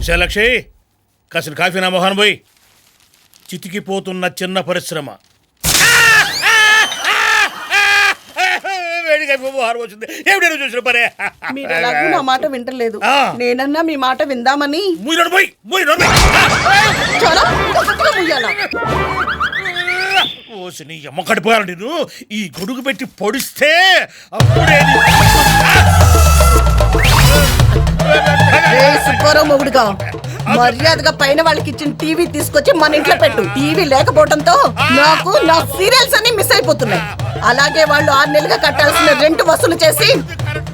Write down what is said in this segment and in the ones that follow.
విశాలక్షి, కాసిన కాఫీ నా మొహాన్ పోయి. చితికిపోతున్న చిన్న పరిశ్రమ. చూసిన పరే మీరు ఎలాగూ నా మాట వింటలేదు. నేనన్నా మీ మాట విందామని. చాలా కొత్తగా ముయ్యాలా? నీ అమ్మ కడిపోయాను నేను. ఈ గొడుగు పెట్టి పొడిస్తే అప్పుడే సుబ్బారావు మొగుడుగా మర్యాదగా పైన వాళ్ళకి ఇచ్చిన టీవీ తీసుకొచ్చి మన ఇంట్లో పెట్టు. టీవీ లేకపోవడంతో నాకు నా సీరియల్స్ అన్ని మిస్ అయిపోతున్నాయి. అలాగే వాళ్ళు 6 నెలలుగా కట్టాల్సిన రెంట్ వసూలు చేసి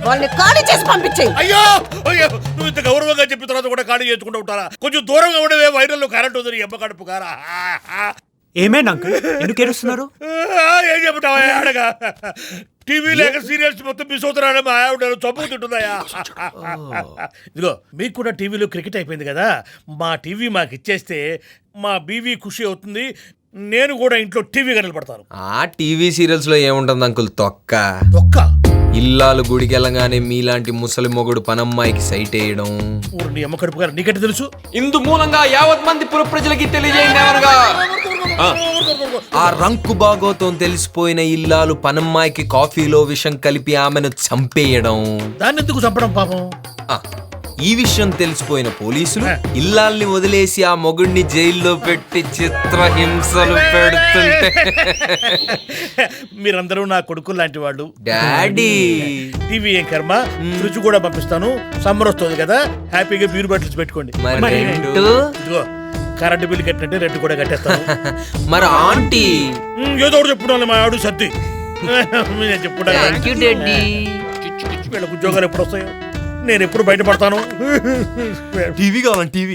వాళ్ళని ఖాళీ చేసి పంపించేయి. అయ్యో అయ్యో, నువ్వు ఇంత గౌరవంగా చెప్పిన తర్వాత కూడా ఖాళీ చేసుకుంటూ ఉంటారా? కొంచెం దూరంగా ఉండవే, వైరల్లో కరెంట్ ఉంది. అమ్మ కడుపు కారా. ఏమేంటి అంకుల్, ఎందుకు ఏడుస్తున్నారు? ఏం చెప్తావా అడగా? టీవీ లేక సీరియల్స్ మొత్తం మిస్ అవుతున్నాడు. మా ఆవిడ చంపుతుంటుందయా. ఇదిగో, మీకు కూడా టీవీలో క్రికెట్ అయిపోయింది కదా, మా టీవీ మాకు ఇచ్చేస్తే మా బీవీ ఖుషి అవుతుంది. నేను కూడా ఇంట్లో టీవీ కనపడతాను. ఆ టీవీ సీరియల్స్ లో ఏముంటుంది అంకుల్? తొక్క. ఇల్లాలు గుడికి వెళ్ళగానే మీలాంటి ముసలి మొగుడు పనమ్మాయికి సైట్ వేయడం. నీ అమ్మ కడుపు గారు నీకంటే తెలుసు. ఇందు మూలంగా యావత్ మంది పుర ప్రజలకి తెలియజేయండి. ఆ రంకు బాగోతో తెలిసిపోయిన ఇల్లాలు పనమ్మాయికి కాఫీలో విషం కలిపి ఆమెను చంపేయడం. దాన్ని ఎందుకు చంపడం పాపం? ఈ విషయం తెలిసిపోయిన పోలీసులు ఇల్లాల్ని వదిలేసి ఆ మొగుడిని జైల్లో పెట్టి చిత్రహింసలు పెడుతుంటే మీరందరూ నా కొడుకు లాంటి వాళ్ళు. డాడీ టీవీ ఏం కర్మ, ఫ్రిడ్జ్ కూడా పంపిస్తాను. సమ్మర్ వస్తుంది కదా, హ్యాపీగా బీర్ బాటిల్స్ పెట్టుకోండి. ఇదిగో, కరెంటు బిల్లు కట్టినట్టే రెంట్ కూడా కట్టేస్తాను. మరి ఆంటీ ఏదో ఒకటి చెప్పుకోవాలి. మా ఆవిడ సర్ది చెప్పుకుంటా. వీళ్ళకి ఉద్యోగాలు ఎప్పుడు వస్తాయో, నేను ఎప్పుడు బయటపడతాను. టీవీ కావాలండి, టీవీ.